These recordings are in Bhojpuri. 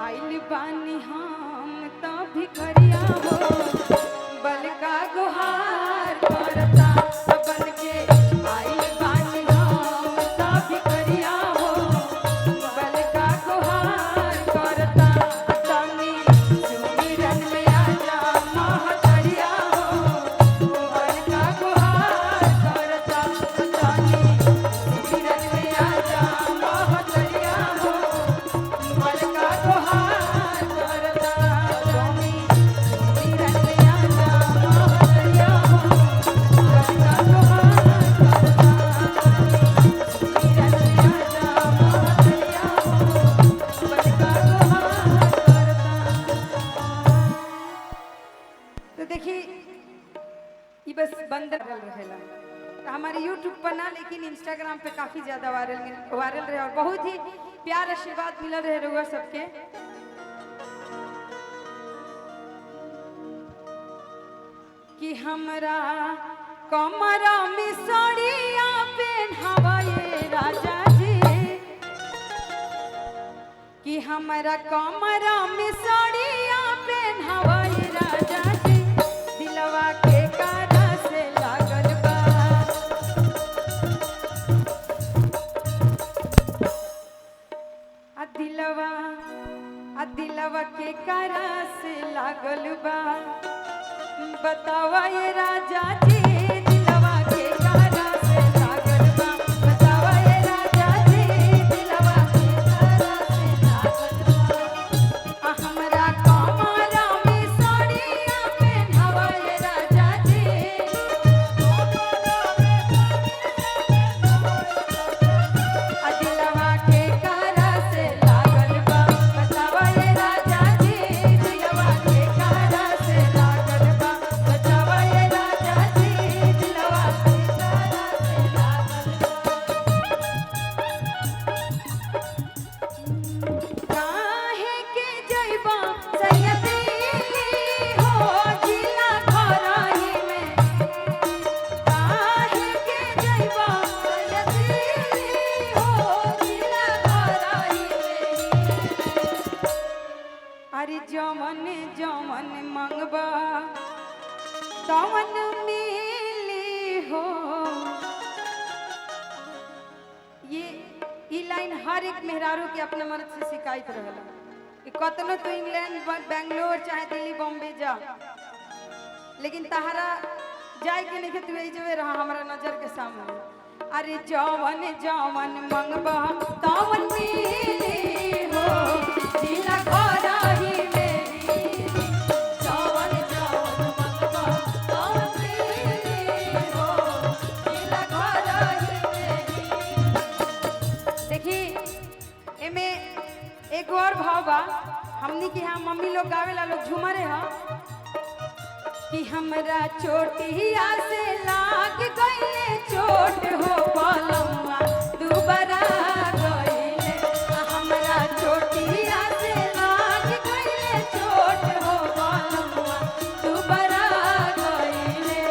आइल बानी हम तो भिखरिया हो बलका गुहार करता बन के आइल बानी हम तो भिखरिया हो बलका गुहार करता तनी सुमिरन में आजा महतरिया हो बलका गुहार करता तनी सुमिरन में आजा महतरिया हो बलका गुहार करता तनी सुमिरन में आजा महतरिया हो बलका गुहार करता सुमिरन में आजा महतरिया हो बलका गुहार करता। तो देखिए ये बस बंद रहेला तो हमारे YouTube पर ना लेकिन Instagram पे काफी ज्यादा वायरल रहे और बहुत ही प्यार आशीर्वाद मिल रहे रहुआ सबके। कि हमरा कमरा में साड़िया पहनावे राजा जी कि हमरा कमरा में साड़िया पहनावे राजा जी दिलवा के कारा से लागल बा आ दिलवा के कारा से लागल बा बतावा ये राजा जी दिलवा के कारा से लागल बा बतावा ये राजा जी दिलवा के कारा से लागल बा हमरा कमरा में साड़िया पहनावा ये राजा जी आ दिलवा के कारा से लागल बा बतावा ये राजा जी दिलवा के कारा से लागल बा बतावा ये राजा जी दिलवा के कारा से लागल बा काहे के जइबा सैयदी हो जिला घरही में काहे के जइबा सैयदी हो जिला घरही में अरे जमन जमन मंगबा तवन मिली हो ये लाइन हर एक मेहरारू के अपने मर्द से शिकायत रहेला कि कतनो तो इंग्लैंड बेंगलोर चाहे दिल्ली बॉम्बे जा लेकिन तहरा जाए के नहीं तू जवे रहा हमारा नजर के सामने अरे जवन जवन मंगबा तवन मिली हो जिला घरही मेरी जवन जवन मंगबा तवन मिली हो जिला घरही मेरी। देखी एमे एक और भाव बा हमनी के यहाँ मम्मी लोग गावेला लोग झूमरे हा कि हमरा चोटिया से लाग गईले चोट हो पलमुआ दुबारा गईले हमरा चोटिया से लाग गईले चोट हो पलमुआ दुबारा गईले।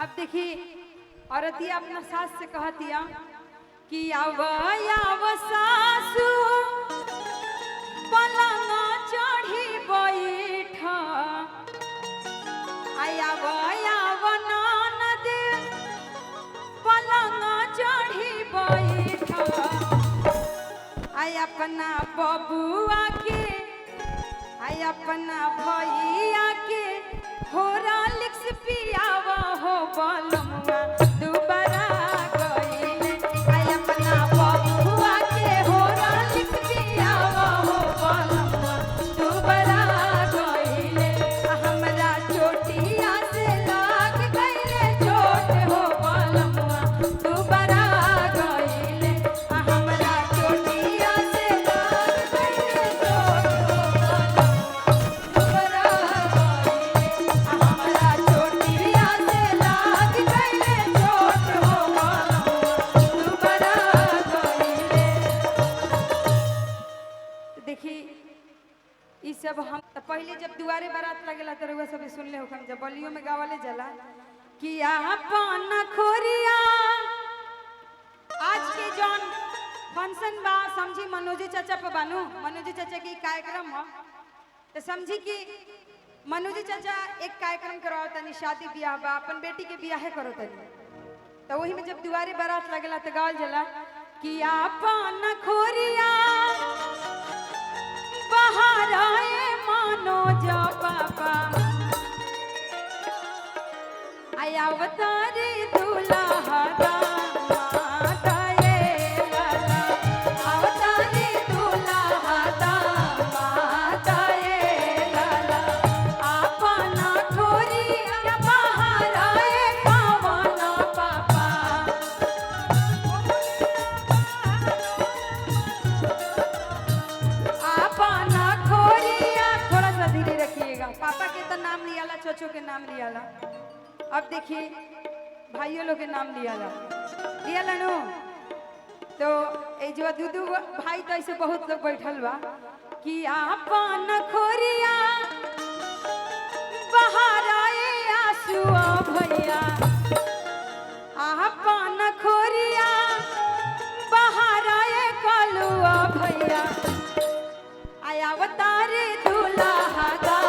अब देखिए औरतिया अपना सास से कहतिया कि आव सासू पलंगा चढ़ी बैठ आव ननद पलंगा चढ़ी बैठ अपना बबुआ के अपना भैया के होरालिक्स पियावा हो बलमुआ दुबारा गईले अपना बबुआ के होरालिक्स पियावा हो बलमुआ दुबारा गईले हमरा चोटिया से लाग पहले जब दुआरे बारात लगेला तो रउआ सब सुन ले होखम जब बलियों में गावले जाला कि आपन खोरिया आज के जौन फंक्शन बा समझी मनोजी चाचा पे बानू मनोजी चाचा की कार्यक्रम हो तो समझी कि मनोजी चाचा एक कार्यक्रम करवाओ तनी शादी ब्याह बा अपन बेटी के ब्याह करो तनी तो वही में जब दुआरे बारात लगेला तो गावल जाला कि आपन खोरिया बाहर आए मनोज पापा आया अवतारी दूल्हा चोचो के नाम लियाला अब देखिए भाइयों लोग के नाम लियाला नो तो ए जो दूधू भाई तो ऐसे बहुत लोग बैठल बा कि आपन खोरिया बाहर आए आंसू भैया आपन खोरिया बाहर आए कलुआ भैया आया अवतारे दूल्हा गा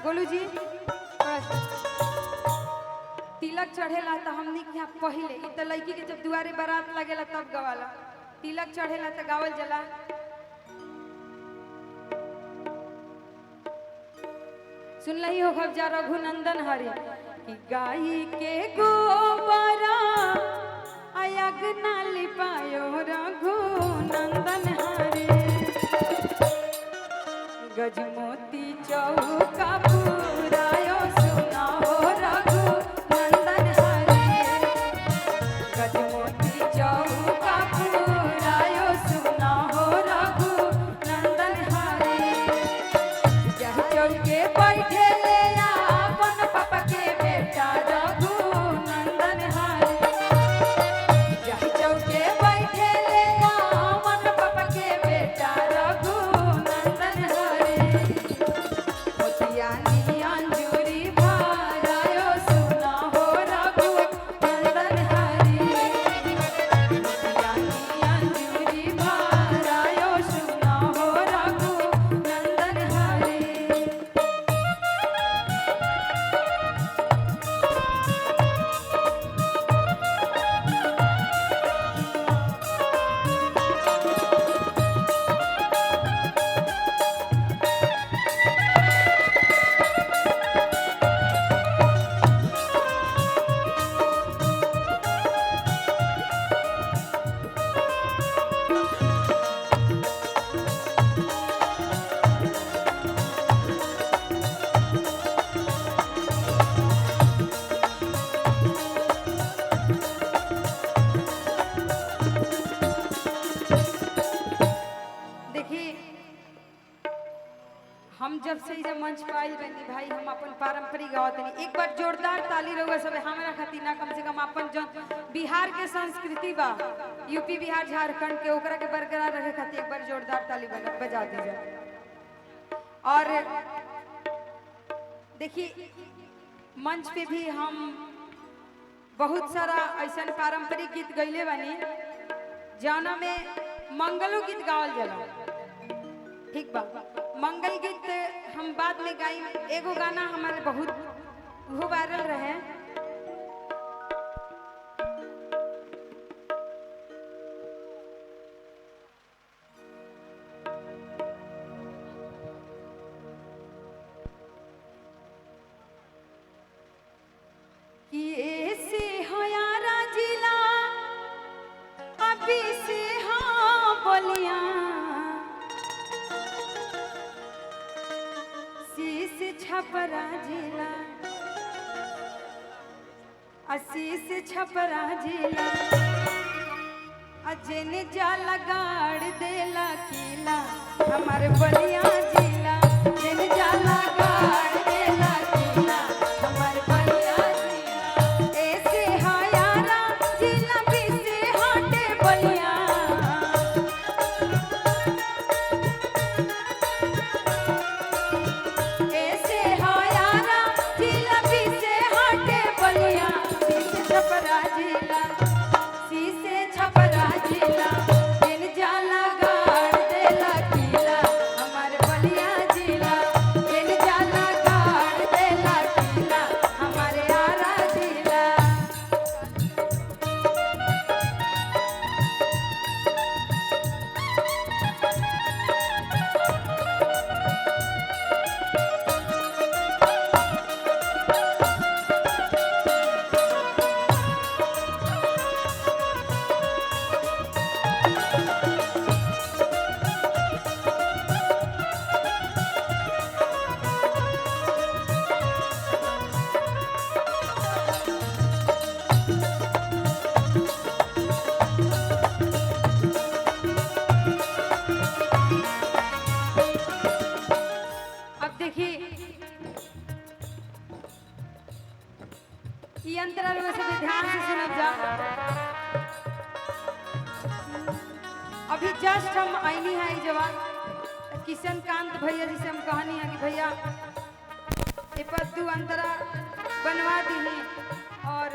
गोलू जी तिलक चढ़ेला तो हमनी के यहाँ पहले इ तो लड़की के जब दुआरे बारात लगेला तब गवाला तिलक चढ़ेला तो गावल जला सुन लही हो खबजा रघुनंदन हरे कि गाई के गोबरा अयग ना लिपायो रघुनंदन हरे गजमोती चौका पुरायो सुना हो रघुनंदन हरे गजमोती चौका पुरायो सुना हो रघुनंदन हरे जह चौके बैठे ले अपन पापा के बेटा रघुनंदन हरे जह चौके बैठे ले अपन पापा के बेटा रघुनंदन हरे हम जब से जब मंच पर आइल बनी भाई हम अपन पारंपरिक गावत नहीं। एक बार जोरदार ताली रहुआ सब हमरा खातिर ना, कम से कम अपन जो बिहार के संस्कृति बा, यूपी बिहार झारखंड के, ओकरा के बरकरार रखे खातिर एक बार जोरदार ताली बजा दीजिए। और देखिए मंच पे भी हम बहुत सारा ऐसा पारंपरिक गीत गईले बानी जाना में मंगलो गीत गावल जाला, ठीक बा। मंगल गीत हम बाद में गाई। एगो गाना हमारे बहुत वो वायरल रहे, कि ऐसे हयारा जिला अभी से हाँ बोलिया, शीश छपरा जिला, शीश छपरा जिला, अजन जाला गाड़ देला किला, हमारे बलिया जिला, जन जाला गाड़ देला किला, हमारे बलिया जिला। ऐसे हयारा जिला भी से हाटे बलिया, ऐसे हयारा जिला भी से हाटे बलिया, शीश छपरा जिला, शीश छपरा जिला, जन जाला गाड़ देला किला, हमारे बलिया जिला, जन जाला गाड़ देला किला, हमारे आरा जिला। अब देखिए ये अंतराल में सभी ध्यान से सुनब जा। अभी जस्ट हम आईनी है जवान किशन कांत भैया जी से हम कहानी है कि भैया ये पर तू अंतरा बनवा दी और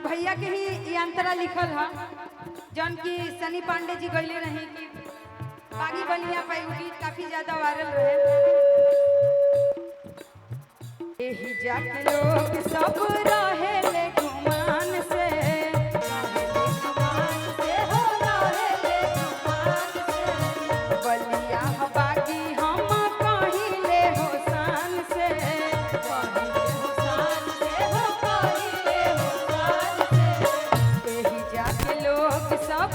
भैया के ही ये अंतरा लिखल है जौन की सनी पांडे जी गईले रही कि बागी बलिया पे गीत काफी ज्यादा वायरल रहे। यही जाके लोग सब रहेले गुमान से, हो रहेले गुमान से, बलिया बागी हम कहिले हो शान से, कहिले हो शान से, हो कहिले हो शान से। यही जाके लोग सब